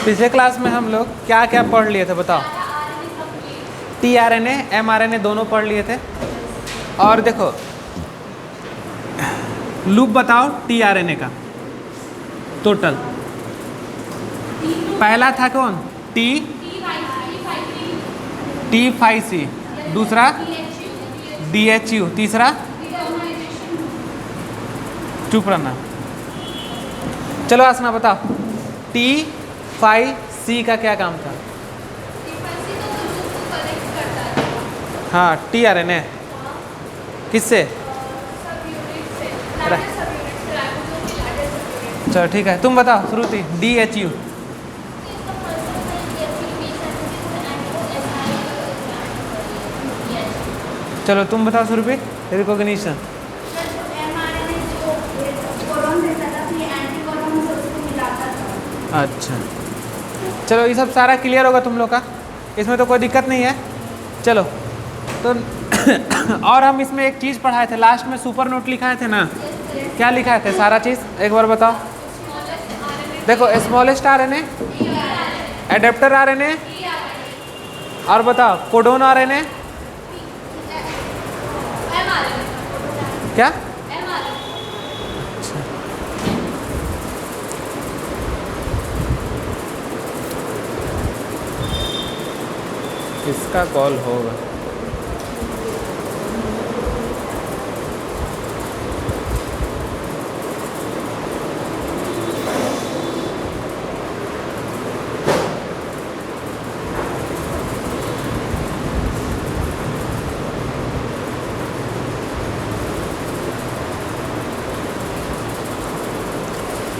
पिछले क्लास में हम लोग क्या क्या पढ़ लिए थे बताओ? tRNA mRNA दोनों पढ़ लिए थे। और देखो लूप बताओ tRNA का टोटल। पहला था कौन? T5C, दूसरा DHU, तीसरा चुप रहना। चलो आसना बताओ T5C का क्या काम था? हाँ tRNA किससे? चलो ठीक है, तुम बताओ श्रुति। DHU चलो तुम बताओ श्रुति। रिकॉग्निशन अच्छा, चलो ये सब सारा क्लियर होगा तुम लोग का, इसमें तो कोई दिक्कत नहीं है। चलो तो और हम इसमें एक चीज़ पढ़ाए थे लास्ट में, सुपर नोट लिखाए थे ना, क्या लिखाए थे सारा चीज़ एक बार बताओ। देखो स्मॉलेस्ट RNA, एडेप्टर RNA, और बताओ कोडोन RNA क्या? इसका कॉल होगा।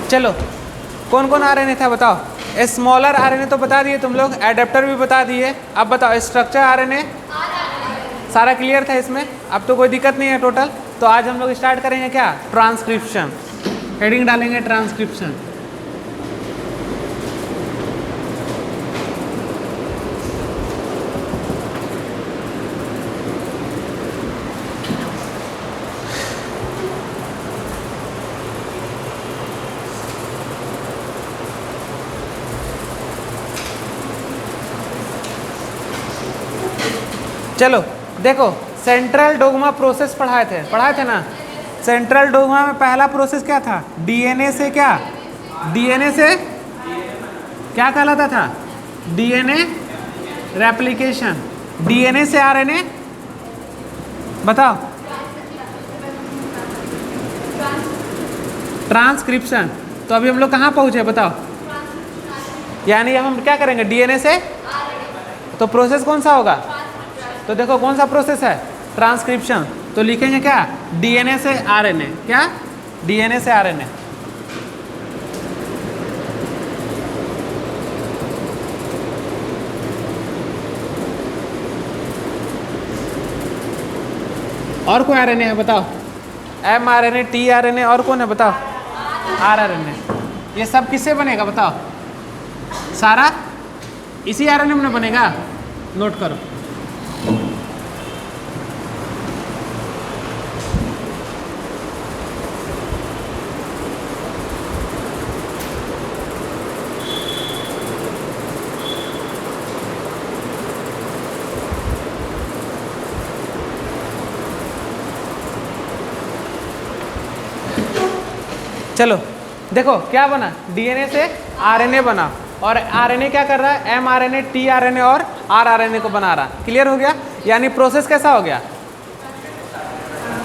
चलो कौन कौन RNA था बताओ? स्मॉलर RNA तो बता दिए तुम लोग, एडेप्टर भी बता दिए। अब बताओ स्ट्रक्चर RNA सारा क्लियर था इसमें, अब तो कोई दिक्कत नहीं है टोटल। तो आज हम लोग स्टार्ट करेंगे क्या? ट्रांसक्रिप्शन। हेडिंग डालेंगे ट्रांसक्रिप्शन। चलो देखो सेंट्रल डोग्मा प्रोसेस पढ़ाए थे ना। सेंट्रल डोग्मा में पहला प्रोसेस क्या था? DNA से क्या? DNA से क्या कहलाता था? DNA replication. DNA से RNA बताओ ट्रांसक्रिप्शन। तो अभी हम लोग कहाँ पहुँचे बताओ? यानी अब हम क्या करेंगे? DNA से तो प्रोसेस कौन सा होगा? तो देखो कौन सा प्रोसेस है? ट्रांसक्रिप्शन। तो लिखेंगे क्या? DNA से RNA। क्या? DNA से RNA। और कोई RNA है बताओ? mRNA, tRNA, और कौन है बताओ? rRNA। ये सब किससे बनेगा बताओ? सारा इसी RNA में बनेगा। नोट करो। चलो देखो क्या बना? DNA से RNA बना, और RNA क्या कर रहा है? mRNA, tRNA और rRNA को बना रहा। क्लियर हो गया? यानी प्रोसेस कैसा हो गया?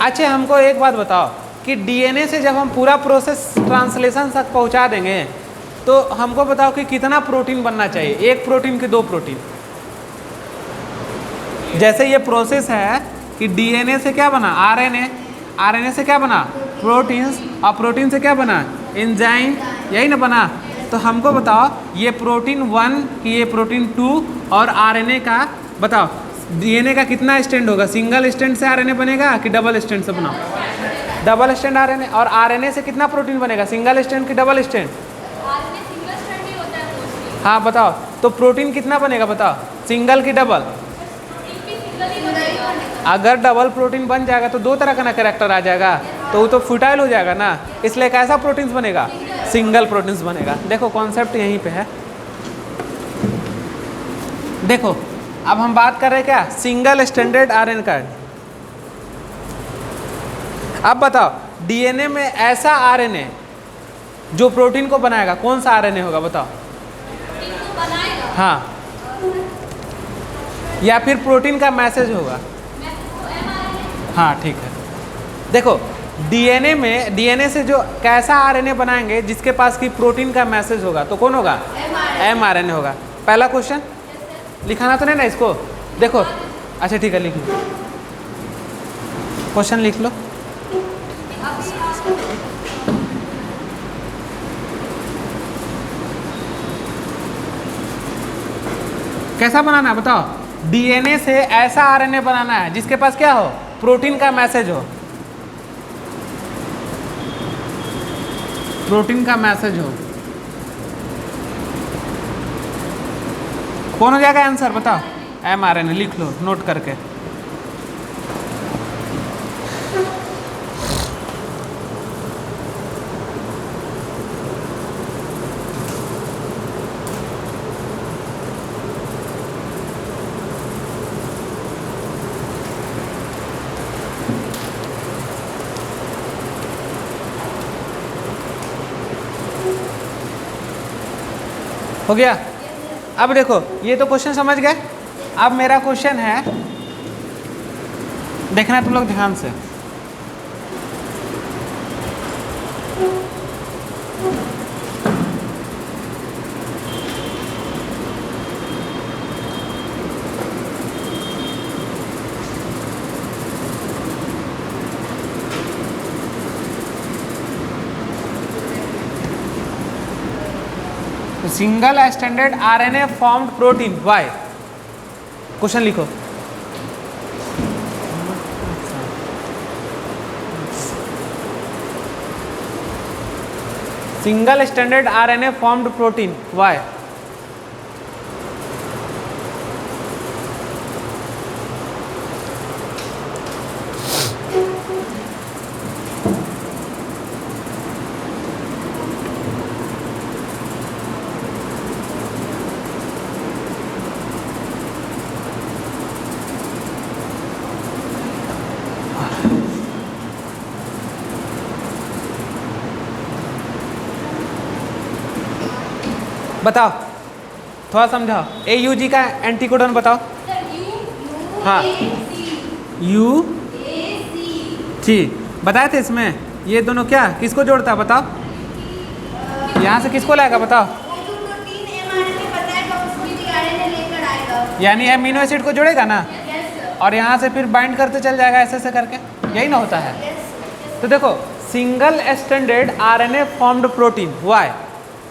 अच्छा हमको एक बात बताओ कि DNA से जब हम पूरा प्रोसेस ट्रांसलेशन तक पहुंचा देंगे तो हमको बताओ कि कितना प्रोटीन बनना चाहिए? एक प्रोटीन कि दो प्रोटीन? जैसे ये प्रोसेस है कि DNA से क्या बना? RNA, RNA से क्या बना? प्रोटीन्स, और प्रोटीन से क्या बना? एंजाइम, यही ना बना। तो हमको बताओ ये प्रोटीन 1 कि ये प्रोटीन 2, और RNA का बताओ DNA का कितना स्टैंड होगा? सिंगल स्टैंड से RNA बनेगा कि डबल स्टैंड से बनाओ? Double stand RNA। और RNA से कितना प्रोटीन बनेगा? सिंगल स्टैंड कि डबल स्टैंड? हाँ बताओ, तो प्रोटीन कितना बनेगा बताओ? सिंगल कि डबल? अगर डबल प्रोटीन बन जाएगा तो दो तरह का ना कैरेक्टर आ जाएगा, तो वो तो फुटाइल हो जाएगा ना। इसलिए कैसा प्रोटीन्स बनेगा? सिंगल प्रोटीन्स बनेगा। देखो कॉन्सेप्ट यहीं पे है। देखो अब हम बात कर रहे हैं क्या, सिंगल स्टैंडर्ड आरएनए का। अब बताओ डीएनए में ऐसा आरएनए जो प्रोटीन को बनाएगा, कौन सा आरएनए होगा बताओ? हाँ, या फिर प्रोटीन का मैसेज होगा? हाँ ठीक है। देखो डीएनए में, डीएनए से जो कैसा आरएनए बनाएंगे जिसके पास की प्रोटीन का मैसेज होगा, तो कौन होगा? एमआरएनए होगा। पहला क्वेश्चन लिखाना तो नहीं ना इसको? देखो अच्छा ठीक है, लिख लो, क्वेश्चन लिख लो। कैसा बनाना है बताओ? डीएनए से ऐसा आरएनए बनाना है जिसके पास क्या हो? प्रोटीन का मैसेज हो, प्रोटीन का मैसेज हो। कौन हो जाएगा आंसर बताओ? एमआरएनए। लिख लो नोट करके। हो गया? अब देखो ये तो क्वेश्चन समझ गए। अब मेरा क्वेश्चन है, देखना तुम लोग ध्यान से। Single standard RNA formed protein why. Question लिखो। Single standard RNA formed protein why. बताओ, थोड़ा समझाओ। AUG का एंटीकोडन बताओ। हाँ यू जी बताए थे इसमें। ये दोनों क्या किसको जोड़ता है बताओ? यहाँ से किसको लाएगा बताओ? यानी एमिनो एसिड को जोड़ेगा ना, और यहाँ से फिर बाइंड करते चल जाएगा ऐसे ऐसे करके, यही ना होता है। तो देखो single standard RNA formed protein why,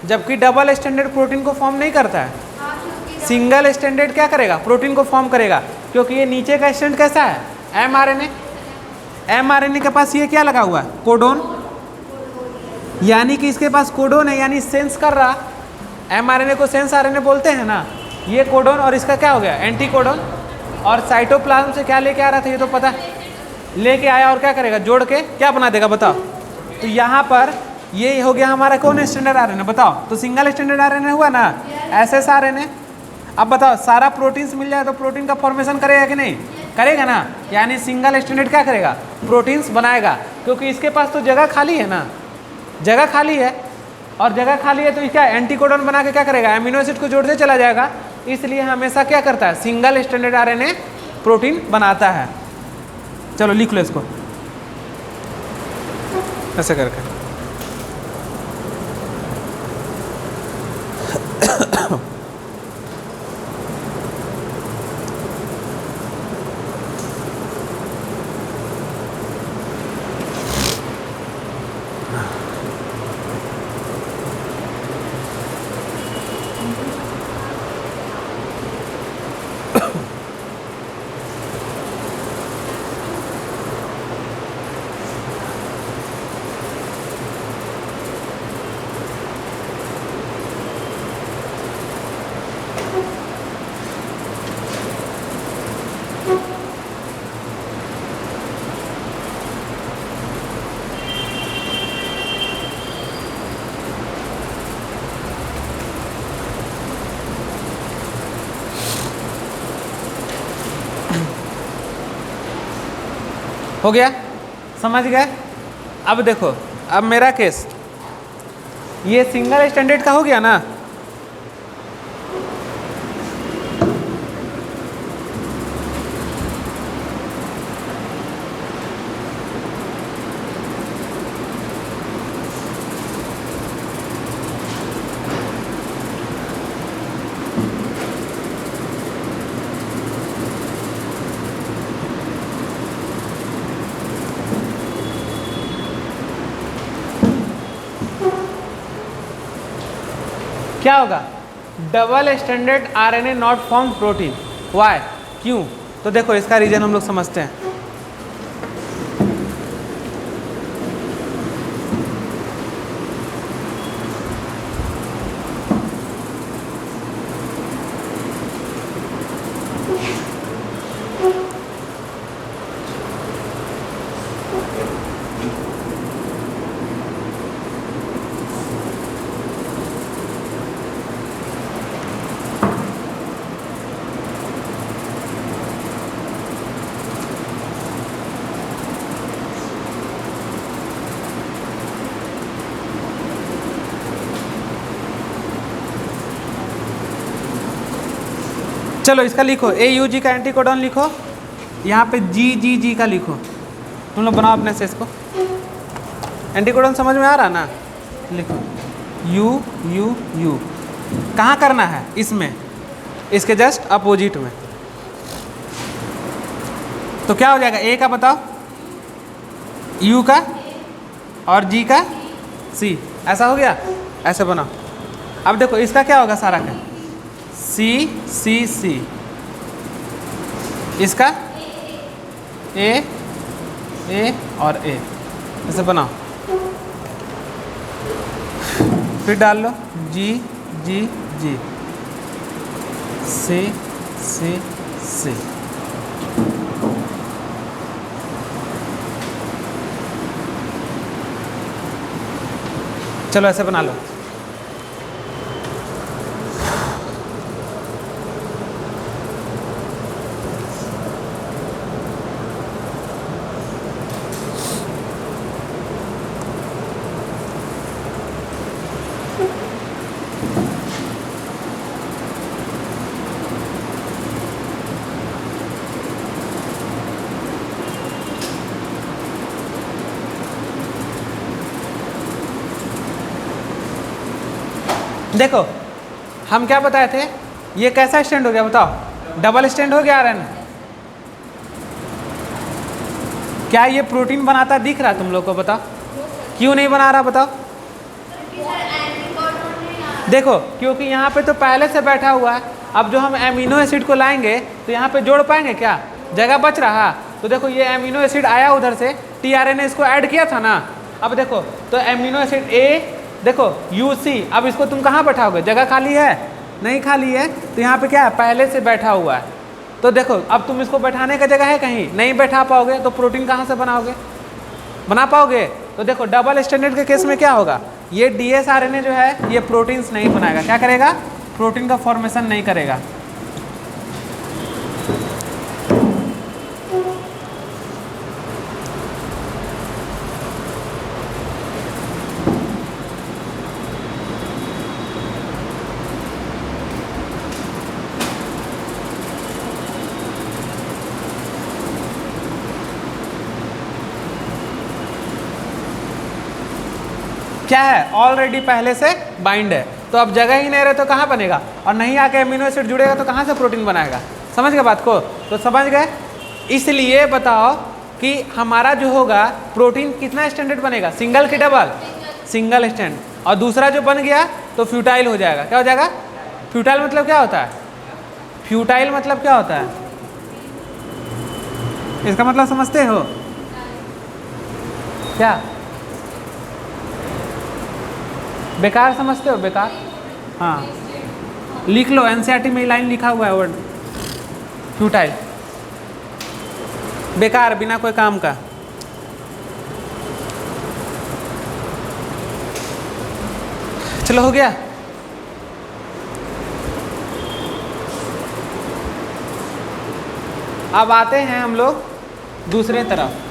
जबकि डबल स्टैंडर्ड प्रोटीन को फॉर्म नहीं करता है। सिंगल स्टैंडर्ड क्या करेगा? प्रोटीन को फॉर्म करेगा, क्योंकि ये नीचे का स्टैंड कैसा है? एमआरएनए। एमआरएनए के पास ये क्या लगा हुआ है? कोडोन। यानी कि इसके पास कोडोन है, यानी सेंस कर रहा। एमआरएनए को सेंस आरएनए बोलते हैं ना। ये कोडोन और इसका क्या हो गया? Anti codon. और साइटोप्लाज्म से क्या लेके आ रहा था ये तो पता, लेके आया और क्या करेगा? जोड़ के क्या बना देगा बताओ? तो यहाँ पर ये हो गया हमारा कौन स्टैंडर्ड आरएनए बताओ? तो सिंगल स्टैंडर्ड आरएनए हुआ ना, एसएस आरएनए। अब बताओ सारा प्रोटीन्स मिल जाए तो प्रोटीन का फॉर्मेशन करेगा कि नहीं? करेगा ना। यानी सिंगल स्टैंडर्ड क्या करेगा? प्रोटीन्स बनाएगा, क्योंकि इसके पास तो जगह खाली है ना, जगह खाली है। और जगह खाली है तो क्या एंटीकोडन बना के क्या करेगा? एमिनो एसिड को जोड़ते चला जाएगा। इसलिए हमेशा क्या करता है? सिंगल स्टैंडर्ड आरएनए प्रोटीन बनाता है। चलो लिख लो इसको ऐसे करके। हो गया, समझ गए। अब देखो, अब मेरा केस ये सिंगल स्टैंडर्ड का हो गया ना। क्या होगा, double standard RNA not form protein. Why, क्यों? तो देखो इसका रीजन हम लोग समझते हैं। चलो इसका लिखो, AUG का एंटीकोडॉन लिखो, यहाँ पे GGG का लिखो। तुम लोग बनाओ अपने से इसको। एंटीकोडॉन समझ में आ रहा ना? लिखो U कहाँ करना है? इसमें, इसके जस्ट अपोजिट में। तो क्या हो जाएगा? A का बताओ, U का और G का C। ऐसा हो गया, ऐसे बनाओ। अब देखो इसका क्या होगा सारा का, C इसका A और A, ऐसे बनाओ। फिर डाल लो G C। चलो ऐसे बना लो। देखो हम क्या बताए थे, ये कैसा स्टैंड हो गया बताओ? डबल स्टैंड हो गया आरएन। क्या ये प्रोटीन बनाता दिख रहा है तुम लोग को? बताओ क्यों नहीं बना रहा, बताओ। देखो क्योंकि यहाँ पे तो पहले से बैठा हुआ है। अब जो हम एमिनो एसिड को लाएंगे तो यहाँ पे जोड़ पाएंगे क्या? जगह बच रहा। तो देखो ये एमिनो एसिड आया उधर से, टीआरएनए इसको ऐड किया था ना। अब देखो तो एमिनो एसिड ए, देखो UC, अब इसको तुम कहाँ बैठाओगे? जगह खाली है? नहीं खाली है। तो यहाँ पे क्या है, पहले से बैठा हुआ है। तो देखो अब तुम इसको बैठाने का जगह है कहीं? नहीं बैठा पाओगे, तो प्रोटीन कहाँ से बनाओगे? बना पाओगे? तो देखो डबल स्टैंडर्ड के केस में क्या होगा, ये DSRNA जो है ये प्रोटीन्स नहीं बनाएगा। क्या करेगा? प्रोटीन का फॉर्मेशन नहीं करेगा। क्या है? ऑलरेडी पहले से बाइंड है, तो अब जगह ही नहीं रहे तो कहाँ बनेगा? और नहीं आके एमिनो एसिड जुड़ेगा तो कहाँ से प्रोटीन बनाएगा? समझ गए बात को? तो समझ गए। इसलिए बताओ कि हमारा जो होगा प्रोटीन कितना स्टैंडर्ड बनेगा? सिंगल की डबल? Single stand. और दूसरा जो बन गया तो फ्यूटाइल हो जाएगा। क्या हो जाएगा? फ्यूटाइल मतलब क्या होता है? फ्यूटाइल मतलब क्या होता है? इसका मतलब समझते हो क्या? बेकार समझते हो? बेकार, हाँ लिख लो, NCERT में लाइन लिखा हुआ है वर्ड फ्यूटाइल, बेकार, बिना कोई काम का। चलो हो गया। अब आते हैं हम लोग दूसरे तरफ।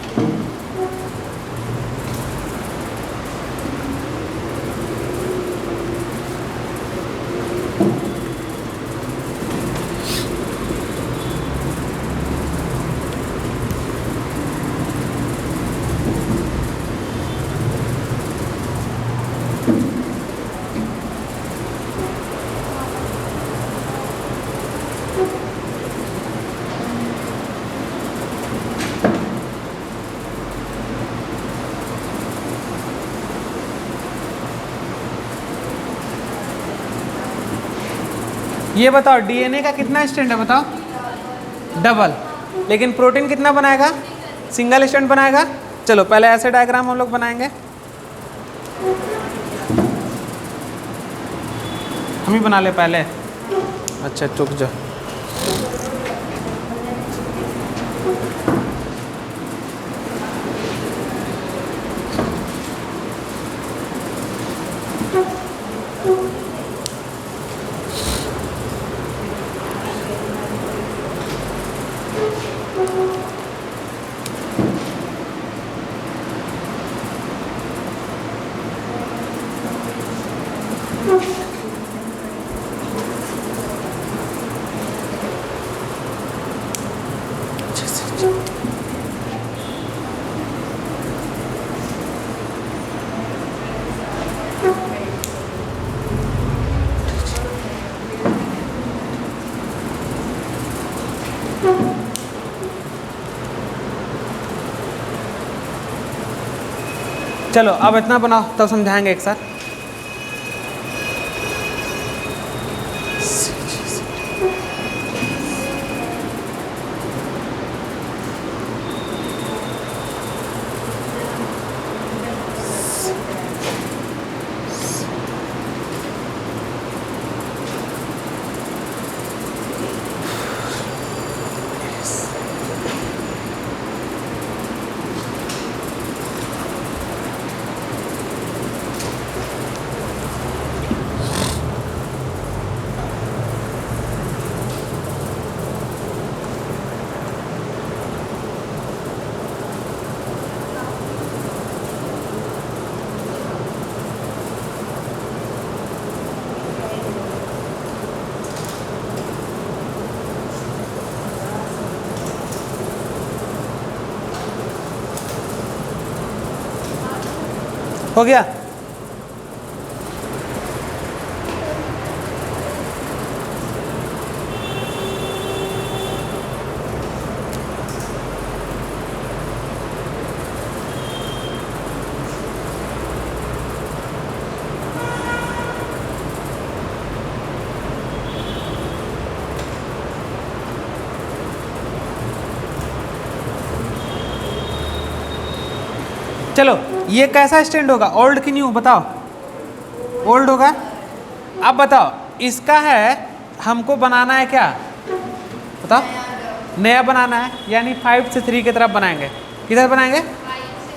ये बताओ डीएनए का कितना स्ट्रैंड है बताओ? डबल। लेकिन प्रोटीन कितना बनाएगा? सिंगल स्ट्रैंड बनाएगा। चलो पहले ऐसे डायग्राम हम लोग बनाएंगे, हम ही बना ले पहले। अच्छा चुक जा। चलो अब इतना बनाओ तब समझाएंगे एक साथ। हो गया? चलो ये कैसा स्टैंड होगा? ओल्ड कि न्यू बताओ? ओल्ड होगा। अब बताओ इसका है, हमको बनाना है क्या बताओ? नया बनाना है, यानी 5 से 3 की तरफ बनाएंगे। किधर बनाएंगे?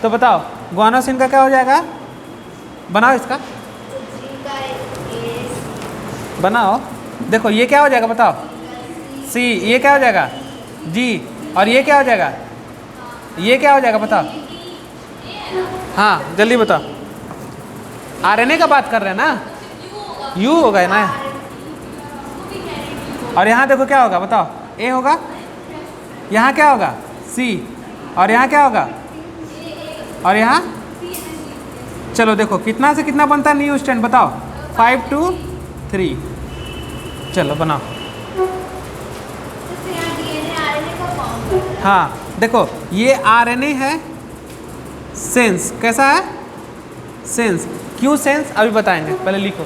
तो बताओ गुआनोसिन का क्या हो जाएगा? बनाओ इसका, बनाओ। देखो ये क्या हो जाएगा बताओ? सी। ये क्या हो जाएगा? जी। और ये क्या हो जाएगा? ये क्या हो जाएगा बताओ? हाँ जल्दी बताओ। आरएनए का बात कर रहे हैं ना? यू होगा ना। और यहाँ देखो क्या होगा बताओ? ए होगा। यहाँ क्या होगा? सी। और यहाँ क्या होगा? और यहाँ, चलो देखो कितना से कितना बनता है न्यू स्टैंड बताओ? 5 to 3। चलो बनाओ। हाँ देखो ये आरएनए है, सेंस कैसा है? सेंस। क्यों सेंस अभी बताएंगे, पहले लिखो।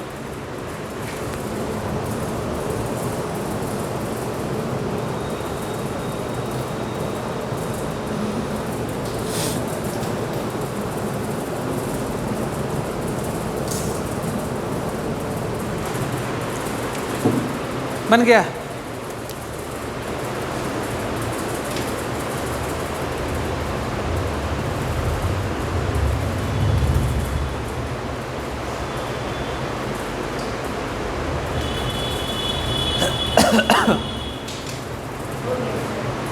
बन गया?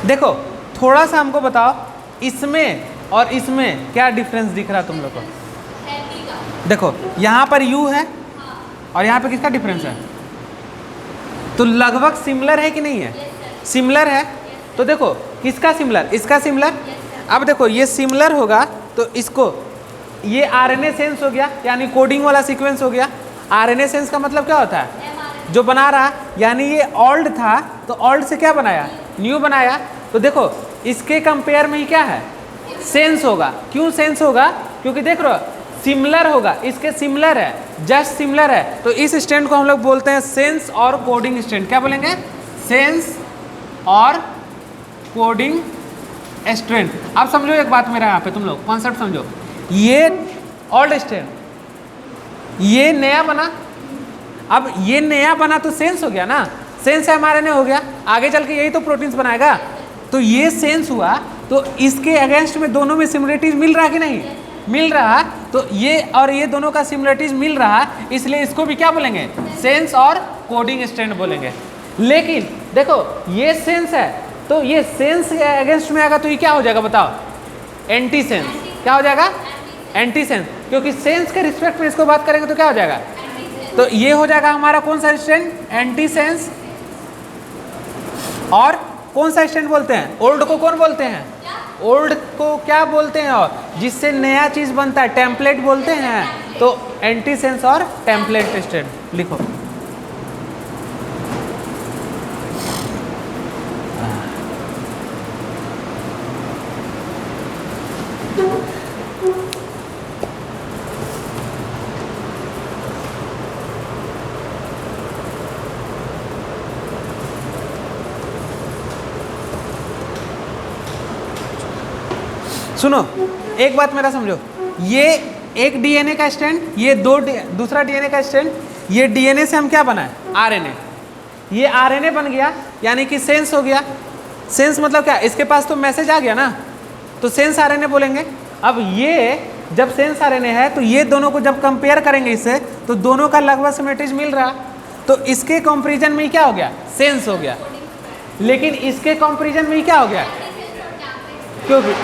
देखो थोड़ा सा हमको बताओ इसमें और इसमें क्या डिफरेंस दिख रहा है तुम लोग को? देखो यहाँ पर यू है और यहाँ पे किसका डिफरेंस है? तो लगभग सिमिलर है कि नहीं है? सिमिलर है। तो देखो किसका सिमिलर? इसका सिमिलर। अब देखो ये सिमिलर होगा तो इसको, ये आरएनए सेंस हो गया, यानी कोडिंग वाला सीक्वेंस हो गया। आरएनए सेंस का मतलब क्या होता है? जो बना रहा, यानी ये ओल्ड था तो ओल्ड से क्या बनाया? न्यू बनाया। तो देखो इसके कंपेयर में ही क्या है? सेंस होगा। क्यों सेंस होगा? क्योंकि देख रहे हो सिमिलर होगा, इसके सिमिलर है, जस्ट सिमिलर है, तो इस स्टैंड को हम लोग बोलते हैं सेंस और कोडिंग स्टैंड। क्या बोलेंगे? सेंस और कोडिंग स्टैंड। अब समझो एक बात मेरा यहाँ पे, तुम लोग कॉन्सेप्ट समझो। ये ओल्ड स्टैंड, ये नया बना, अब ये नया बना तो सेंस हो गया ना, सेंस mRNA हो गया, आगे चल के यही तो प्रोटीन्स बनाएगा। तो ये सेंस हुआ, तो इसके अगेंस्ट में दोनों में सिमिलरिटीज मिल रहा कि नहीं? मिल रहा। तो ये और ये दोनों का सिमिलरिटीज मिल रहा, इसलिए इसको भी क्या बोलेंगे? सेंस और कोडिंग स्टैंड बोलेंगे। लेकिन देखो ये सेंस है, तो ये सेंस के अगेंस्ट में आएगा तो ये क्या हो जाएगा बताओ? Anti sense. क्या हो जाएगा? एंटी सेंस, क्योंकि सेंस के रिस्पेक्ट में इसको बात करेंगे तो क्या हो जाएगा? तो ये हो जाएगा हमारा कौन सा स्टैंड? Anti sense. और कौन सा स्टैंड बोलते हैं? ओल्ड को कौन बोलते हैं? ओल्ड को क्या बोलते हैं? और जिससे नया चीज बनता है टेम्पलेट बोलते हैं। तो एंटी सेंस और टेम्पलेट स्टैंड लिखो। सुनो एक बात मेरा समझो, ये एक डीएनए का स्टैंड, ये दूसरा डीएनए का स्टैंड, ये डीएनए से हम क्या बना है? आरएनए। ये आरएनए बन गया यानी कि सेंस हो गया। सेंस मतलब क्या? इसके पास तो मैसेज आ गया ना, तो सेंस आरएनए बोलेंगे। अब ये जब सेंस आरएनए है तो ये दोनों को जब कंपेयर करेंगे इससे, तो दोनों का लगभग सिमिलरिटीज मिल रहा, तो इसके कंपैरिजन में क्या हो गया? सेंस हो गया। लेकिन इसके कंपैरिजन में क्या हो गया? क्योंकि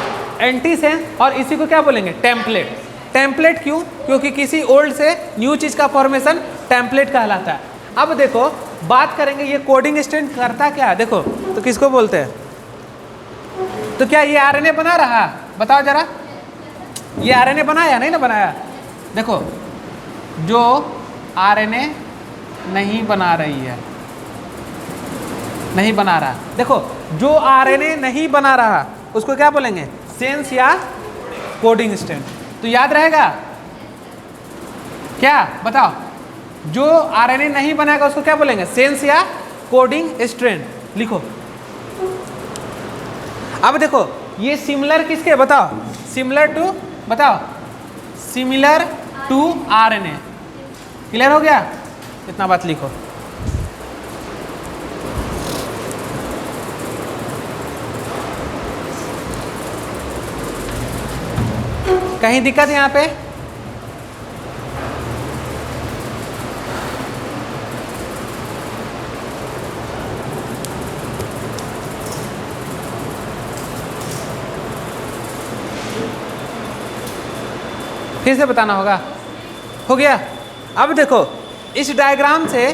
एंटी सेंस, और इसी को क्या बोलेंगे? टेम्पलेट। टेम्पलेट क्यों? क्योंकि किसी ओल्ड से न्यू चीज का फॉर्मेशन टेम्पलेट कहलाता है। अब देखो बात करेंगे ये कोडिंग स्टैंड करता क्या है, देखो तो किसको बोलते हैं? तो क्या ये आरएनए बना रहा? बताओ जरा, ये आरएनए बनाया नहीं ना? बनाया। देखो जो आरएनए नहीं बना रही है, नहीं बना रहा, देखो जो आरएनए नहीं बना रहा उसको क्या बोलेंगे? सेंस या कोडिंग स्टैंड। तो याद रहेगा क्या? बताओ, जो आरएनए नहीं बनाएगा उसको क्या बोलेंगे? सेंस या कोडिंग स्ट्रैंड। लिखो। अब देखो ये सिमिलर किसके? बताओ। सिमिलर टू, बताओ, सिमिलर टू आरएनए। क्लियर हो गया? इतना बात लिखो। कहीं दिक्कत यहाँ पे? फिर से बताना होगा। हो गया? अब देखो इस डायग्राम से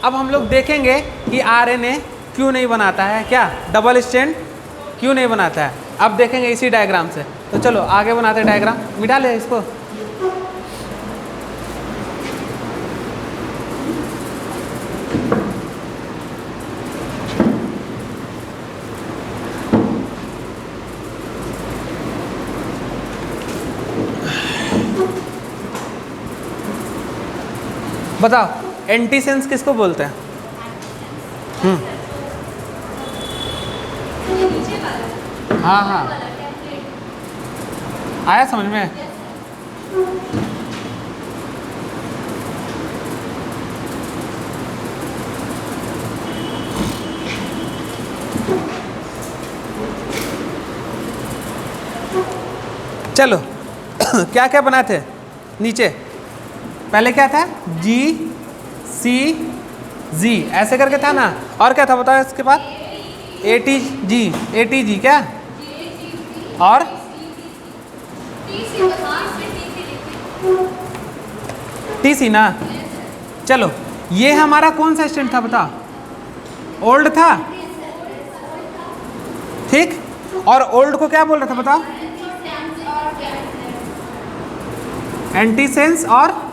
अब हम लोग देखेंगे कि आरएनए क्यों नहीं बनाता है, क्या डबल स्टैंड क्यों नहीं बनाता है। अब देखेंगे इसी डायग्राम से। तो चलो आगे बनाते हैं डायग्राम। मिटा ले इसको। बताओ एंटी सेंस किसको बोलते हैं? हाँ हाँ, आया समझ में? चलो क्या क्या बना थे नीचे? पहले क्या था? जी सी जी ऐसे करके था ना, और क्या था बताओ इसके बाद? ATG क्या? और TC ना। चलो ये हमारा कौन सा स्टैंड था बताओ? ओल्ड था, ठीक। और ओल्ड को क्या बोल रहा था बताओ? एंटी सेंस और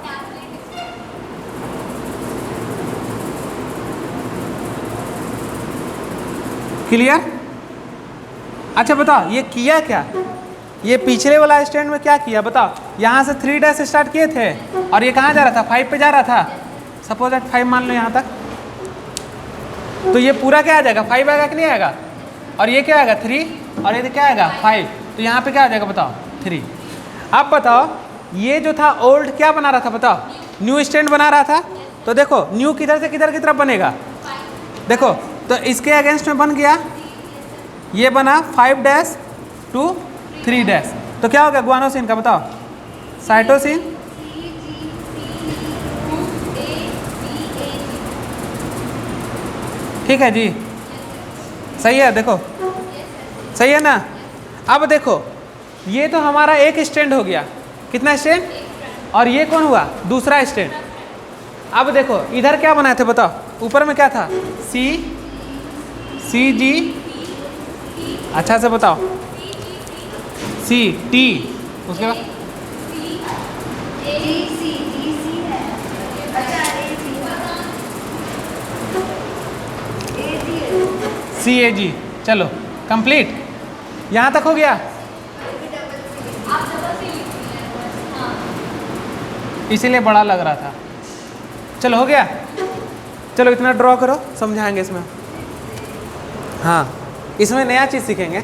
क्लियर? अच्छा बताओ ये किया क्या? ये पिछले वाला स्टैंड में क्या किया बताओ? यहाँ से 3 डैश स्टार्ट किए थे और ये कहाँ जा रहा था, 5 पे जा रहा था। सपोज दैट 5 मान लो यहाँ तक, तो ये पूरा क्या आ जाएगा, 5 आएगा कि नहीं आएगा, और ये क्या आएगा 3, और ये क्या आएगा 5, तो यहाँ पे क्या आ जाएगा बताओ 3। अब बताओ ये जो था ओल्ड क्या बना रहा था बताओ, न्यू स्टैंड बना रहा था। तो देखो न्यू किधर से किधर की तरफ बनेगा, देखो तो इसके अगेंस्ट में बन गया, ये बना 5 डैश टू 3 डैश, तो क्या हो गया गुआनोसिन का बताओ, साइटोसिन, ठीक है जी, सही है, देखो सही है ना। अब देखो ये तो हमारा एक स्टैंड हो गया, कितना स्टैंड, और ये कौन हुआ दूसरा स्टैंड। अब देखो इधर क्या बनाए थे बताओ, ऊपर में क्या था सी जी, अच्छा से बताओ सी टी, उसके बाद सी ए जी, चलो कंप्लीट, यहाँ तक हो गया, इसीलिए बड़ा लग रहा था। चलो हो गया, चलो इतना ड्रॉ करो, समझाएंगे इसमें, हाँ इसमें नया चीज़ सीखेंगे।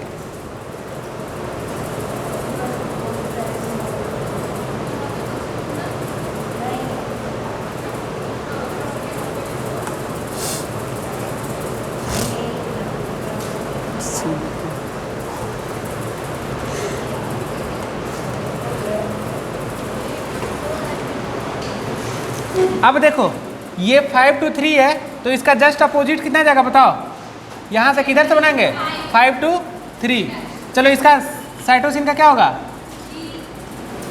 अब देखो ये 5 to 3 है, तो इसका जस्ट अपोजिट कितना जाएगा बताओ, यहाँ से किधर से बनाएंगे 5 to 3। चलो इसका साइटोसिन का क्या होगा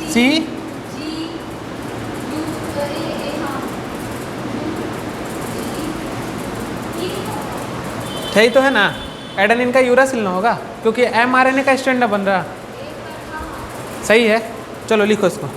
सी, सही तो है ना, एडेनिन का यूरासिल ना होगा क्योंकि mRNA का स्ट्रैंड ना बन रहा, सही है। चलो लिखो इसको,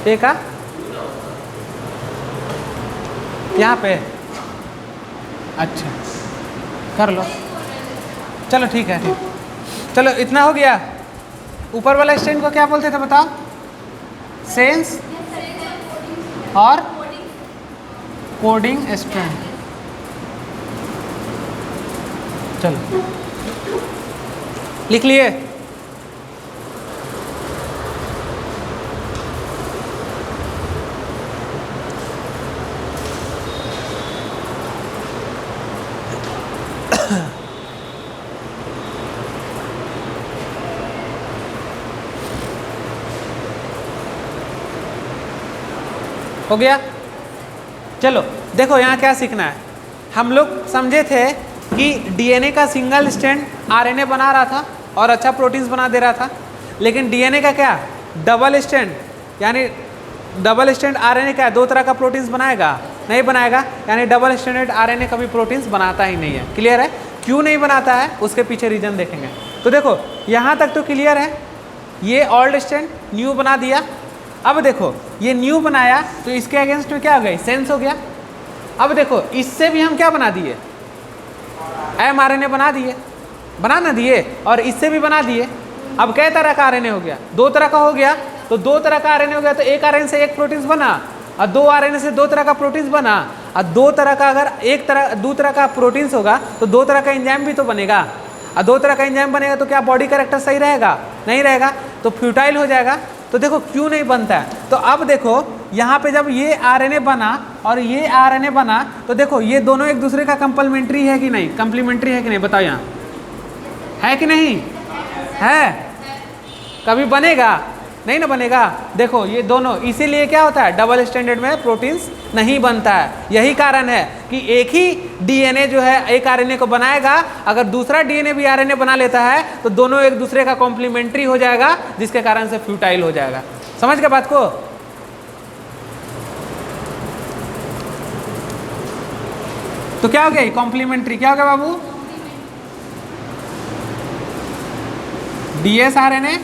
एक यहाँ पे, अच्छा कर लो, चलो ठीक है ठीक, चलो इतना हो गया। ऊपर वाला स्टैंड को क्या बोलते थे बताओ, सेंस और कोडिंग स्टैंड। चलो लिख लिए, हो गया। चलो देखो यहाँ क्या सीखना है, हम लोग समझे थे कि डीएनए का सिंगल स्टैंड आरएनए बना रहा था और अच्छा प्रोटीन्स बना दे रहा था, लेकिन डीएनए का क्या डबल स्टैंड, यानी डबल स्टैंड आरएनए क्या दो तरह का प्रोटीन्स बनाएगा, नहीं बनाएगा, यानी डबल स्टैंडर्ड आरएनए कभी प्रोटीन्स बनाता ही नहीं है। क्लियर है, क्यों नहीं बनाता है उसके पीछे रीजन देखेंगे। तो देखो यहाँ तक तो क्लियर है, ये ओल्ड स्टैंड न्यू बना दिया। अब देखो ये न्यू बनाया तो इसके अगेंस्ट में क्या हो गई, सेंस हो गया। अब देखो इससे भी हम क्या बना दिए, mRNA बना दिए, बना ना दिए, और इससे भी बना दिए। अब कै तरह का आरएनए हो गया, दो तरह का हो गया। तो दो तरह का आरएनए हो गया तो एक आरएनए से एक प्रोटीन्स बना, और दो आरएनए से दो तरह का प्रोटीन्स बना। और दो तरह का अगर एक तरह दो तरह का प्रोटीन्स होगा तो दो तरह का एंजाइम भी तो बनेगा, और दो तरह का एंजाइम बनेगा तो क्या बॉडी कैरेक्टर सही रहेगा, नहीं रहेगा, तो फ्यूटाइल हो जाएगा। तो देखो क्यों नहीं बनता है। तो अब देखो यहाँ पे जब ये आरएनए बना और ये आरएनए बना तो देखो ये दोनों एक दूसरे का कंप्लीमेंट्री है कि नहीं, कंप्लीमेंट्री है कि नहीं, बताओ यहाँ है कि नहीं है, कभी बनेगा नहीं ना बनेगा। देखो ये दोनों, इसीलिए क्या होता है, डबल स्टैंडर्ड में प्रोटीन्स नहीं बनता है। यही कारण है कि एक ही डीएनए जो है एक आरएनए को बनाएगा, अगर दूसरा डीएनए भी आरएनए बना लेता है तो दोनों एक दूसरे का कॉम्प्लीमेंट्री हो जाएगा, जिसके कारण से फ्यूटाइल हो जाएगा। समझ गए बात को? तो क्या हो गया, कॉम्प्लीमेंट्री क्या हो गया बाबू, डीएस आरएनए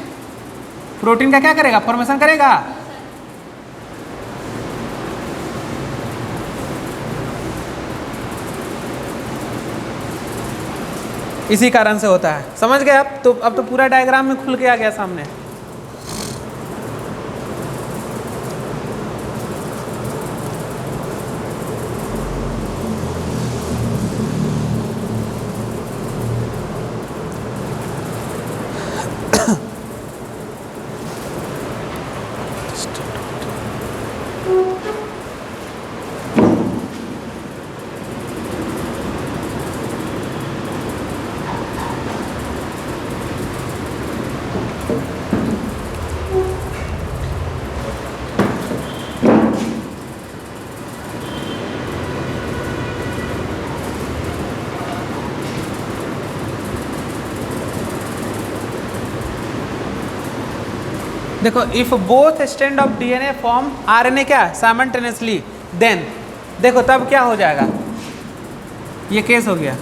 प्रोटीन का क्या करेगा, फॉर्मेशन करेगा। इसी कारण से होता है। समझ गए? अब तो पूरा डायग्राम में खुल के आ गया सामने। देखो, if both strand of DNA form RNA क्या साइमल्टेनियसली, देन देखो तब क्या हो जाएगा, ये केस हो गया।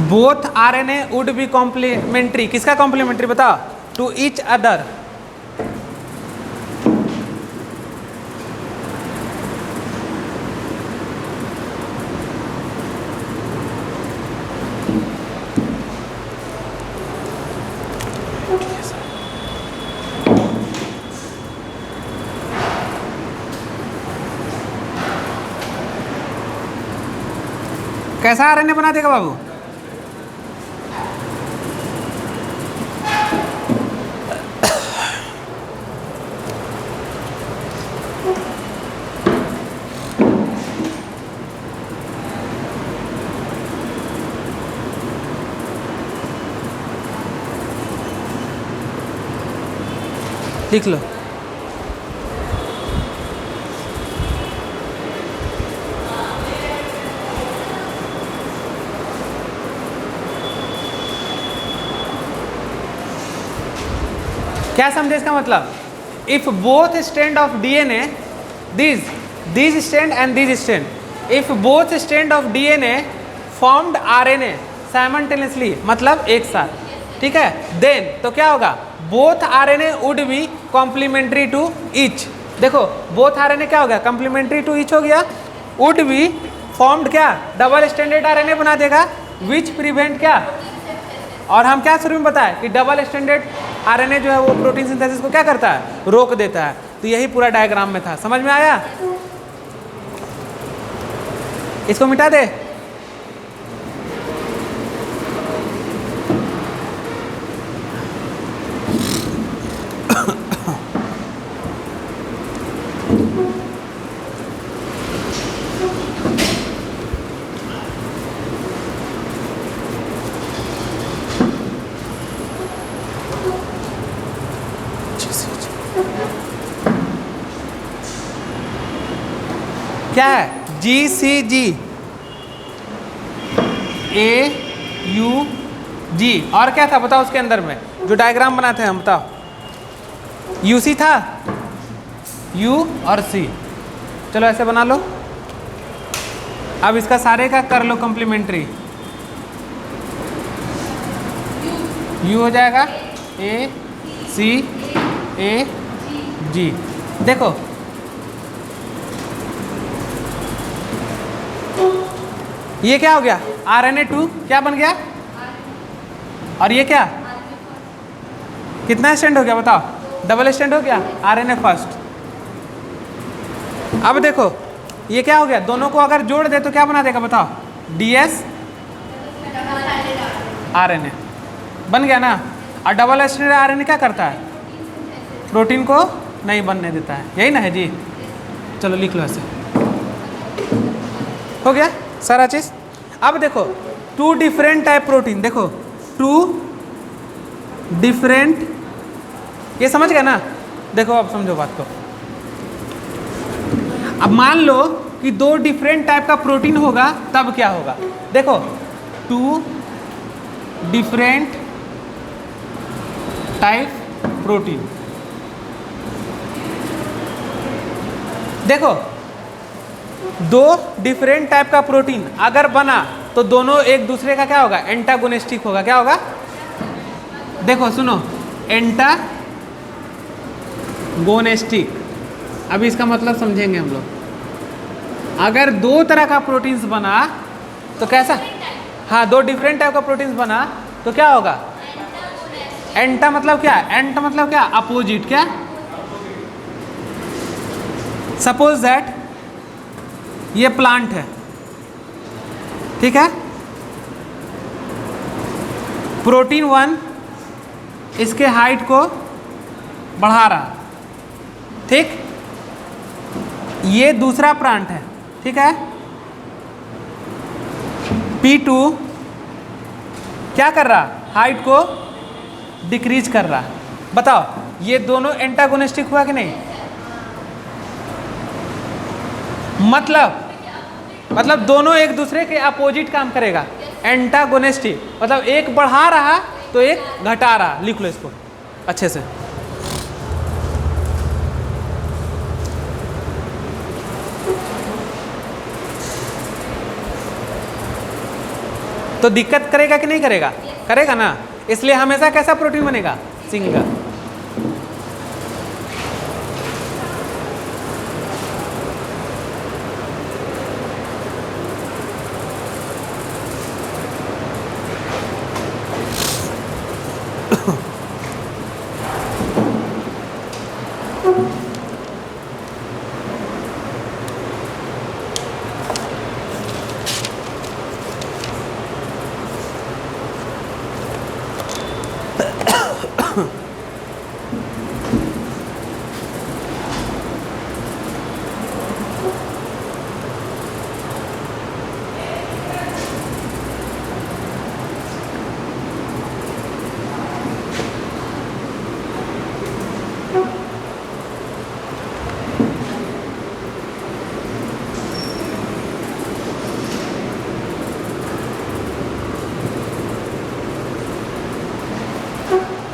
Both RNA would be complementary, किसका कॉम्प्लीमेंट्री बताओ, टू ईच अदर। कैसा आरएनए बना देगा बाबू, लिख लो। क्या समझे इसका मतलब, if both strand of DNA this strand and this strand, if both strand of DNA formed RNA simultaneously, मतलब एक साथ, ठीक है, देन तो क्या होगा, both RNA would be complementary to each. देखो बोथ आरएनए क्या हो गया, कॉम्प्लीमेंट्री टू ईच हो गया, वुड बी फॉर्म्ड क्या, डबल स्टैंडर्ड आरएनए बना देगा, विच प्रिवेंट क्या, और हम क्या शुरू में बताए कि डबल स्टैंडर्ड आरएनए जो है वो प्रोटीन सिंथेसिस को क्या करता है, रोक देता है। तो यही पूरा डायग्राम में था, समझ में आया? इसको मिटा दे। क्या है, GCG AUG, और क्या था बताओ उसके अंदर में जो डायग्राम बनाते हैं हम, बताओ। UC था, U और C, चलो ऐसे बना लो। अब इसका सारे का कर लो कॉम्प्लीमेंट्री, U हो जाएगा ACAG। देखो ये क्या हो गया, RNA2 क्या बन गया, और ये क्या, कितना स्टैंड हो गया बताओ, डबल स्टैंड हो गया, RNA फर्स्ट। अब देखो ये क्या हो गया, दोनों को अगर जोड़ दे तो क्या बना देगा बताओ, DS आरएनए बन गया ना। और डबल स्ट्रैंडेड आरएनए क्या करता है? प्रोटीन को नहीं बनने देता है, यही ना है जी। चलो लिख लो ऐसे, हो गया सारा चीज। अब देखो टू डिफरेंट टाइप प्रोटीन, देखो टू डिफरेंट, ये समझ गया ना। देखो अब समझो बात को। अब मान लो कि दो डिफरेंट टाइप का प्रोटीन होगा, तब क्या होगा? देखो टू डिफरेंट टाइप प्रोटीन, देखो दो डिफरेंट टाइप का प्रोटीन अगर बना तो दोनों एक दूसरे का क्या होगा? एंटागोनिस्टिक होगा। क्या होगा? देखो सुनो, एंटागोनिस्टिक। अभी इसका मतलब समझेंगे हम लोग। अगर दो तरह का प्रोटीन्स बना तो कैसा? हाँ, दो डिफरेंट टाइप का प्रोटीन्स बना तो क्या होगा? एंटा मतलब क्या? एंट मतलब क्या? अपोजिट। क्या? सपोज दैट ये प्लांट है, ठीक है। प्रोटीन 1 इसके हाइट को बढ़ा रहा, ठीक। ये दूसरा प्लांट है, ठीक है। P2 क्या कर रहा? हाइट को डिक्रीज कर रहा। बताओ ये दोनों एंटागोनिस्टिक हुआ कि नहीं? मतलब दोनों एक दूसरे के अपोजिट काम करेगा। एंटागोनिस्टिक मतलब एक बढ़ा रहा तो एक घटा रहा। लिख लो इसको अच्छे से। तो दिक्कत करेगा कि नहीं करेगा? करेगा ना। इसलिए हमेशा कैसा प्रोटीन बनेगा? सिंगल।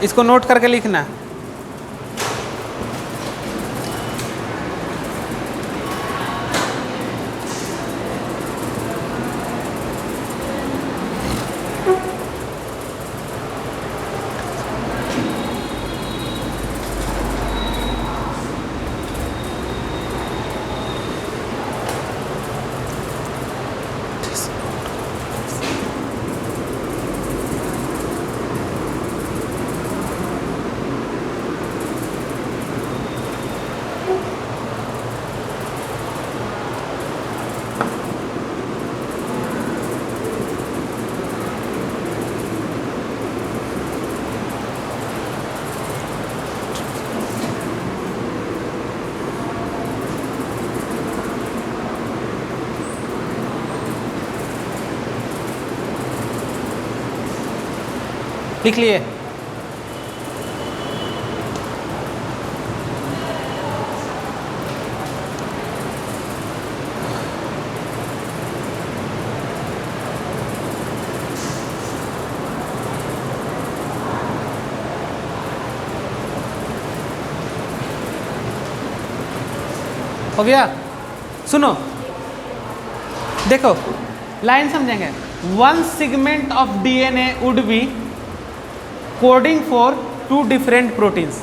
इसको नोट करके लिखना। लिख लिए? हो गया? सुनो देखो लाइन समझेंगे। One segment of DNA would be coding for two different proteins.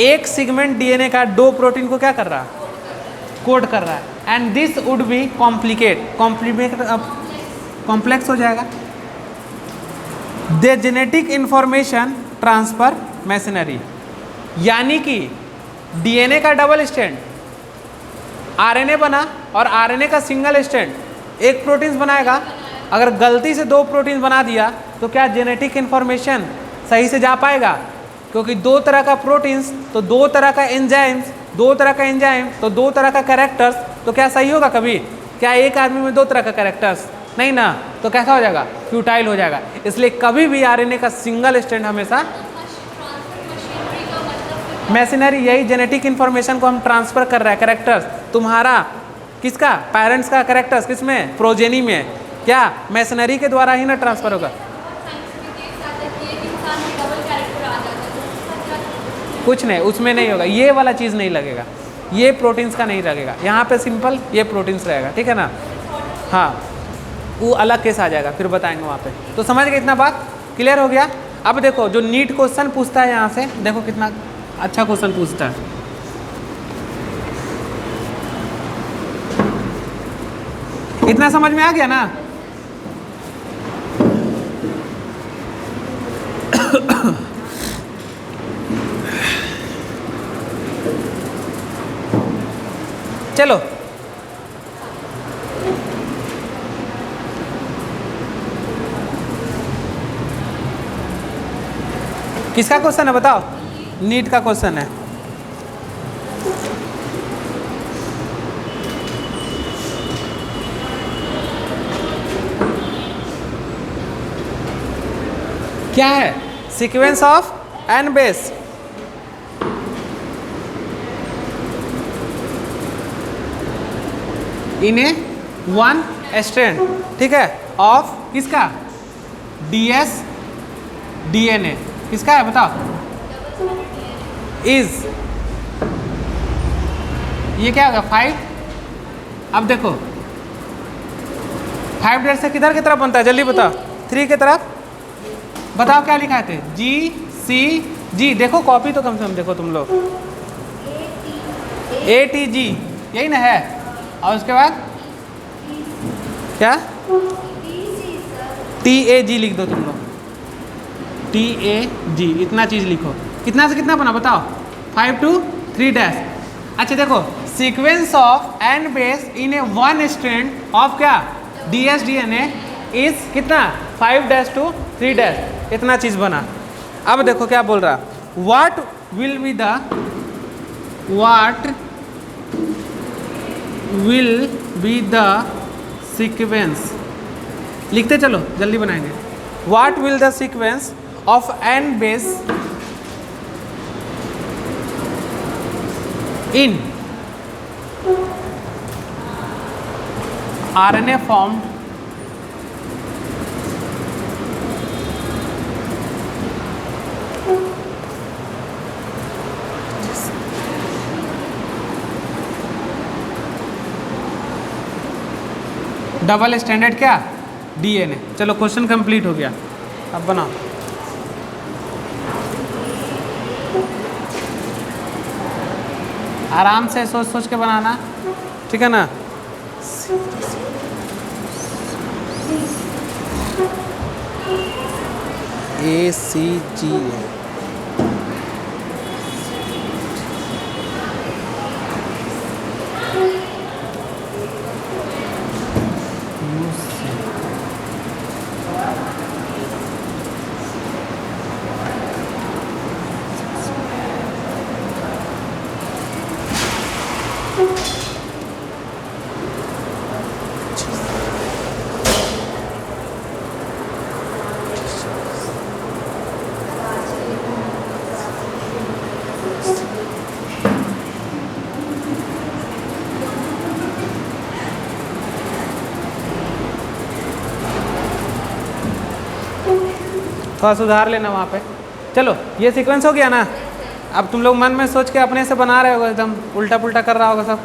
एक सेगमेंट डीएनए का दो प्रोटीन को क्या कर रहा है? कोड कर रहा है। And this would be complex हो जाएगा। The genetic information transfer machinery, यानी कि डीएनए का डबल स्ट्रैंड आरएनए बना और आरएनए का सिंगल स्ट्रैंड एक प्रोटीन्स बनाएगा अगर गलती से 2 प्रोटीन बना दिया तो क्या जेनेटिक इन्फॉर्मेशन सही से जा पाएगा? क्योंकि 2 तरह का प्रोटीन्स तो 2 तरह का एंजाइम्स, 2 तरह का एंजाइम तो 2 तरह का कैरेक्टर्स, तो क्या सही होगा कभी? क्या एक आदमी में 2 तरह का कैरेक्टर्स? नहीं ना, तो कैसा हो जाएगा? फ्यूटाइल हो जाएगा। इसलिए कभी भी आरएनए का सिंगल स्ट्रैंड हमेशा मशीनरी, यही जेनेटिक इन्फॉर्मेशन को हम ट्रांसफर कर रहे हैं। कैरेक्टर्स तुम्हारा किसका? पेरेंट्स का कैरेक्टर्स किसमें? प्रोजेनी में। क्या मशीनरी के द्वारा ही ना ट्रांसफर होगा? कुछ नहीं, उसमें नहीं होगा, ये वाला चीज़ नहीं लगेगा, ये प्रोटीन्स का नहीं लगेगा। यहाँ पे सिंपल ये प्रोटीन्स रहेगा, ठीक है ना? हाँ, वो अलग केस आ जाएगा, फिर बताएंगे वहाँ पे। तो समझ गए, इतना बात क्लियर हो गया? अब देखो जो नीट क्वेश्चन पूछता है यहाँ से, देखो कितना अच्छा क्वेश्चन पूछता है। इतना समझ में आ गया ना? चलो किसका क्वेश्चन है बताओ? नीट का क्वेश्चन है। क्या है? Sequence of N base. In a 1 strand, ठीक है, ऑफ किसका? DS DNA किसका है बताओ? इज, ये क्या होगा? 5। अब देखो 5 डेट से किधर की तरफ बनता है? जल्दी बताओ। 3 की तरफ। बताओ क्या लिखा थे? GCG। देखो कॉपी तो कम से कम देखो तुम लोग। ATG यही ना है? और उसके बाद क्या? TAG लिख दो तुम लोग, TAG, इतना चीज़ लिखो। कितना से कितना बना बताओ? 5 to 3 डैश। अच्छा देखो, sequence of N base in a 1 strand of क्या? DS DNA इज कितना? 5 डैश to 3 डैश, इतना चीज़ बना। अब देखो क्या बोल रहा, what will be the sequence. लिखते चलो, जल्दी बनाएंगे। What will the sequence of N base in RNA formed double standard क्या? DNA। चलो क्वेश्चन कंप्लीट हो गया, अब बनाओ। आराम से सोच सोच के बनाना, ठीक है ना? ACG थोड़ा सुधार लेना वहाँ पे। चलो ये सीक्वेंस हो गया ना? अब तुम लोग मन में सोच के अपने से बना रहे होगा, एकदम उल्टा पुल्टा कर रहा होगा सब।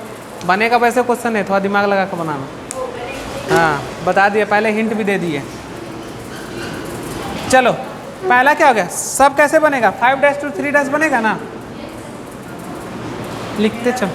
बनेगा वैसे क्वेश्चन है, थोड़ा दिमाग लगा कर बनाना। हाँ बता दिए, पहले हिंट भी दे दिए। चलो पहला क्या हो गया? सब कैसे बनेगा? 5 डैश to 3 डैश बनेगा ना? लिखते चल।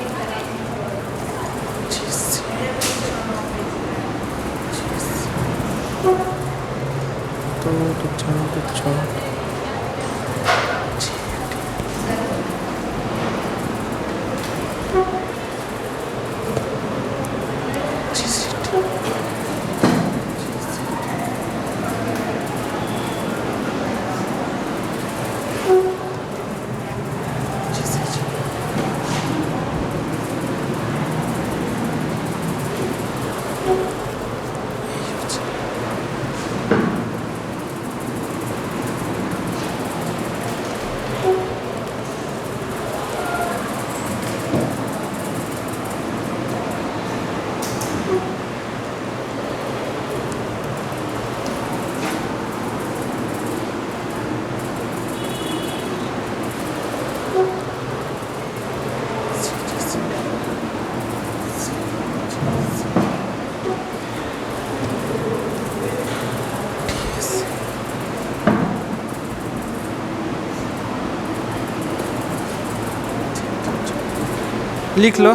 लिख लो।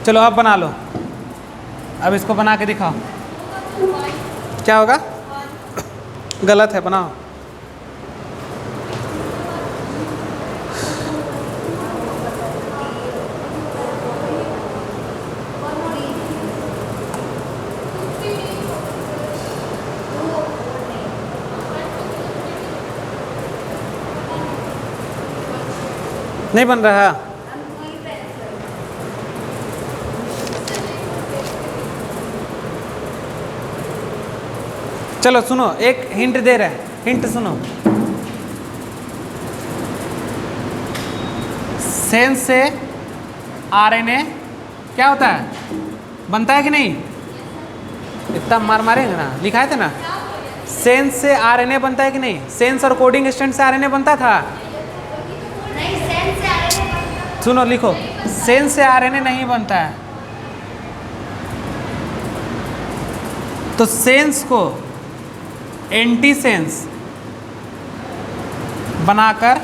चलो अब बना लो। अब इसको बना के दिखाओ क्या होगा। गलत है, बनाओ। नहीं बन रहा। चलो सुनो, एक हिंट दे रहे हैं, हिंट सुनो। सेंस से आरएनए क्या होता है, बनता है कि नहीं? इतना मार मारेंगे ना, लिखाए थे ना। सेंस से आरएनए बनता है कि नहीं? सेंस और कोडिंग स्टैंड से आरएनए बनता था। नहीं, सेंस से आरएनए बनता। सुनो, लिखो, सेंस से आरएनए नहीं बनता है। तो सेंस को एंटी सेंस बनाकर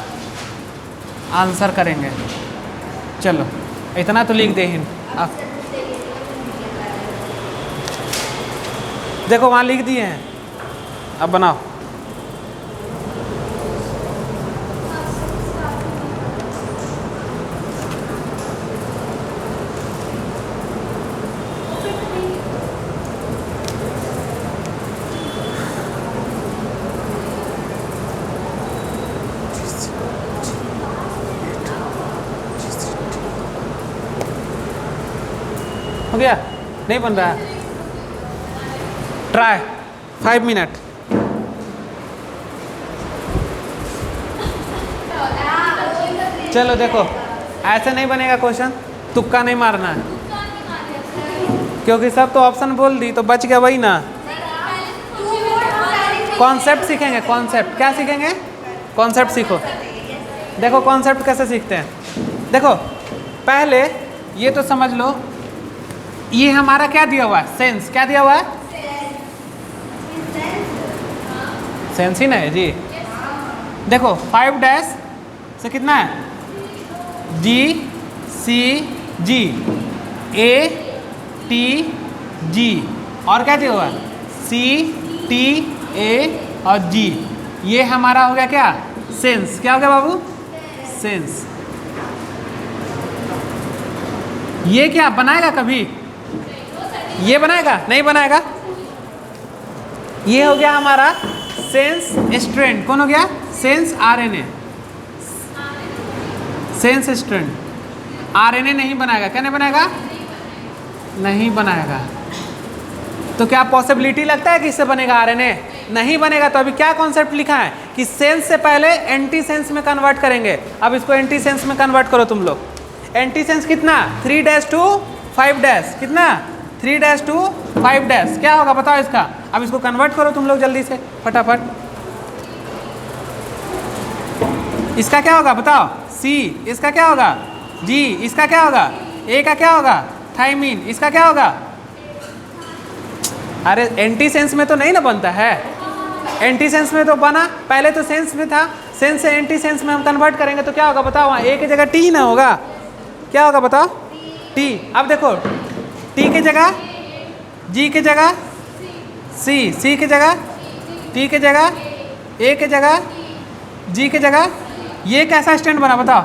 आंसर करेंगे। चलो इतना तो लिख दे हिंट। आप देखो वहाँ लिख दिए हैं, अब बनाओ। हो गया? नहीं बन रहा है? Try 5 minute. चलो देखो, ऐसे नहीं बनेगा क्वेश्चन, तुक्का नहीं मारना है, क्योंकि सब तो ऑप्शन बोल दी तो बच गया वही ना। कॉन्सेप्ट सीखेंगे, कॉन्सेप्ट। क्या सीखेंगे? कॉन्सेप्ट सीखो। देखो कॉन्सेप्ट कैसे सीखते हैं। देखो पहले ये तो समझ लो, ये हमारा क्या दिया हुआ है? सेंस। क्या दिया हुआ है? सेंस ही ना है जी। देखो 5 डैश से कितना है? जी सी जी ए टी जी, और क्या दिया हुआ है? सी टी ए और जी। ये हमारा हो गया क्या? सेंस। क्या हो गया बाबू? सेंस। ये क्या बनाएगा कभी? ये बनाएगा? नहीं बनाएगा। ये हो गया हमारा सेंस स्ट्रैंड। कौन हो गया? Sense RNA. Sense strand RNA नहीं बनाएगा। क्या नहीं बनाएगा? नहीं बनाएगा। तो क्या पॉसिबिलिटी लगता है कि इससे बनेगा आरएनए? नहीं बनेगा। तो अभी क्या कॉन्सेप्ट लिखा है कि सेंस से पहले एंटी सेंस में कन्वर्ट करेंगे। अब इसको एंटी सेंस में कन्वर्ट करो तुम लोग। एंटी सेंस कितना? 3 डैश टू 5 डैश। कितना? 3 डैश टू 5 डैश। क्या होगा बताओ इसका? अब इसको कन्वर्ट करो तुम लोग जल्दी से, फटाफट। इसका क्या होगा बताओ? सी। इसका क्या होगा? जी। इसका क्या होगा? ए का क्या होगा? थाइमीन। इसका क्या होगा? अरे एंटी सेंस में तो नहीं ना बनता है। एंटी सेंस में तो बना, पहले तो सेंस में था। सेंस से एंटी सेंस में हम कन्वर्ट करेंगे तो क्या होगा बताओ? वहाँ ए की जगह टी ना होगा? क्या होगा बताओ? टी। अब देखो, टी की जगह जी की जगह सी, सी की जगह टी की जगह ए की जगह जी की जगह। ये कैसा स्टैंड बना बताओ?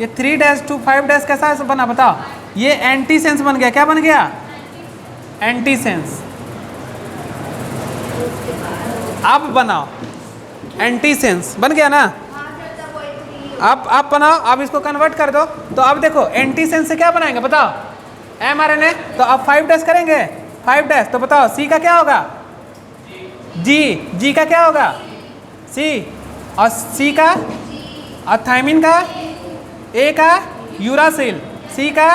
ये 3 डैश टू 5 डैश कैसा बना बताओ? ये एंटी सेंस बन गया। क्या बन गया? Anti sense. अब बनाओ, एंटी सेंस बन गया ना। अब बनाओ, अब इसको कन्वर्ट कर दो। तो अब देखो एंटी सेंस से क्या बनाएंगे बताओ? mRNA। तो अब 5 डैश करेंगे, 5 डैश। तो बताओ सी का क्या होगा? जी। जी का क्या होगा? सी। और सी का, और थाइमिन का, ए का यूरासिल, सी का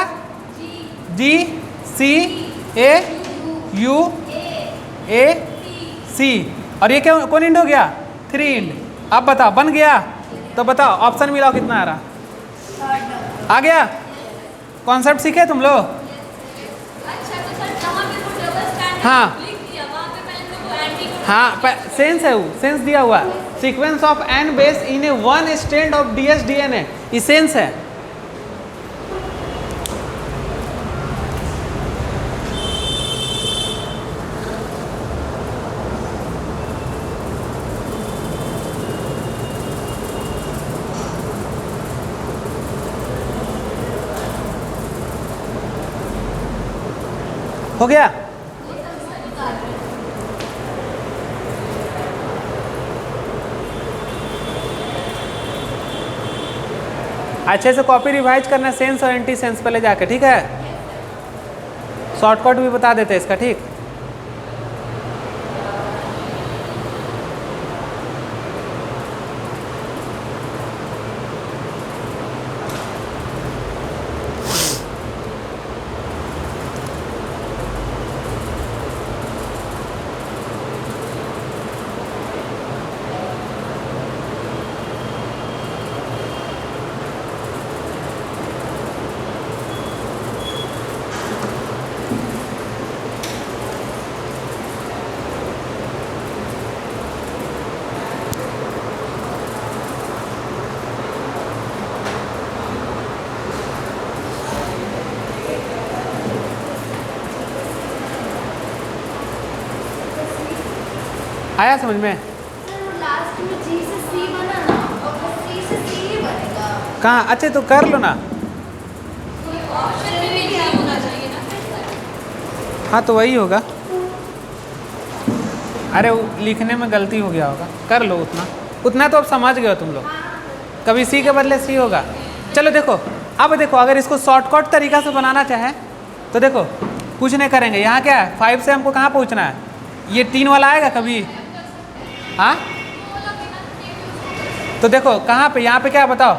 जी सी ए यू ए सी। और ये क्या कौन इंड हो गया? 3 इंड। अब बताओ बन गया? तो बताओ ऑप्शन मिलाओ कितना आ रहा? आ गया? कॉन्सेप्ट सीखे तुम लोग? हाँ हाँ, सेंस है वो, सेंस दिया हुआ है। Sequence of N base in a 1 strand of DS DNA, ये सेंस है। हो गया? अच्छे से कॉपी रिवाइज करना सेंस और एंटी सेंस पहले जाके, ठीक है? शॉर्टकट भी बता देते हैं इसका, ठीक? आया समझ में? सर लास्ट में जी से सी बना ना, और वो सी से सी ही बनेगा। कहाँ? अच्छे तो कर लो ना। कोई ऑप्शन में क्या होना चाहिए ना फिर? हाँ तो वही होगा। अरे वो लिखने में गलती हो गया होगा, कर लो उतना उतना तो अब समझ गए हो तुम लोग। कभी सी के बदले सी होगा। चलो देखो, अब देखो अगर इसको शॉर्टकट तरीका से बनाना चाहे तो देखो कुछ नहीं करेंगे। यहाँ क्या है, 5 से हमको कहाँ पहुँचना है? ये 3 वाला आएगा कभी? हाँ तो देखो कहाँ पे, यहाँ पे क्या बताओ?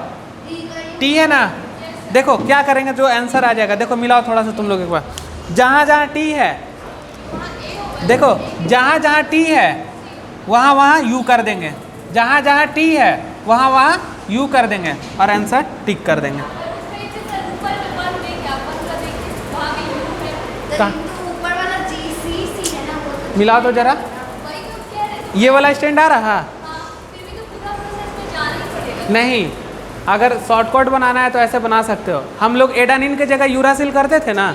टी है ना। देखो क्या करेंगे, जो आंसर आ जाएगा। देखो मिलाओ थोड़ा सा तुम लोग एक बार। जहाँ जहाँ टी है, देखो जहाँ जहाँ टी है वहाँ वहाँ यू कर देंगे। जहाँ जहाँ टी है वहाँ वहाँ यू कर देंगे और आंसर टिक कर देंगे। कहाँ? ऊपर वाला जी सी सी है ना, वो तो मिलाओ तो जरा। ये वाला स्टैंड आ रहा? नहीं, अगर शॉर्टकट बनाना है तो ऐसे बना सकते हो। हम लोग एडानिन के जगह यूरासिल करते थे ना।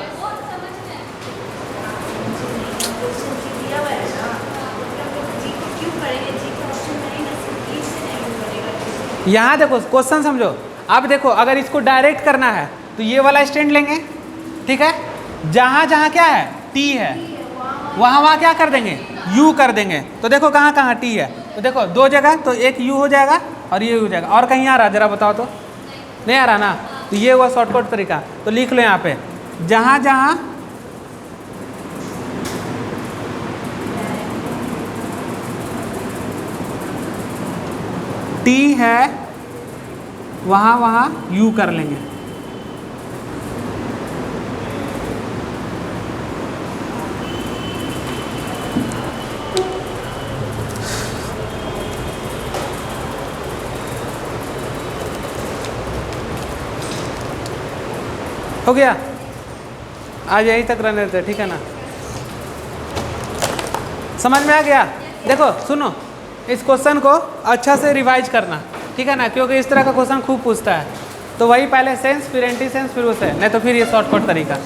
यहाँ देखो क्वेश्चन समझो। अब देखो अगर इसको डायरेक्ट करना है तो ये वाला स्टैंड लेंगे, ठीक है? जहाँ जहाँ क्या है, टी है, वहाँ वहाँ क्या कर देंगे, यू कर देंगे। तो देखो कहाँ कहाँ टी है, तो देखो 2 जगह तो एक यू हो जाएगा और ये हो जाएगा। और कहीं आ रहा जरा बताओ तो? नहीं आ रहा ना। तो ये हुआ शॉर्टकट तरीका। तो लिख लो यहाँ पे, जहाँ जहाँ टी है वहाँ वहाँ यू कर लेंगे। हो गया? आज यही तक रहने देते, ठीक है ना? समझ में आ गया? देखो सुनो, इस क्वेश्चन को अच्छा से रिवाइज करना, ठीक है ना? क्योंकि इस तरह का क्वेश्चन खूब पूछता है। तो वही पहले सेंस, फिर एंटी सेंस, फिर उसे, नहीं तो फिर ये शॉर्टकट तरीका।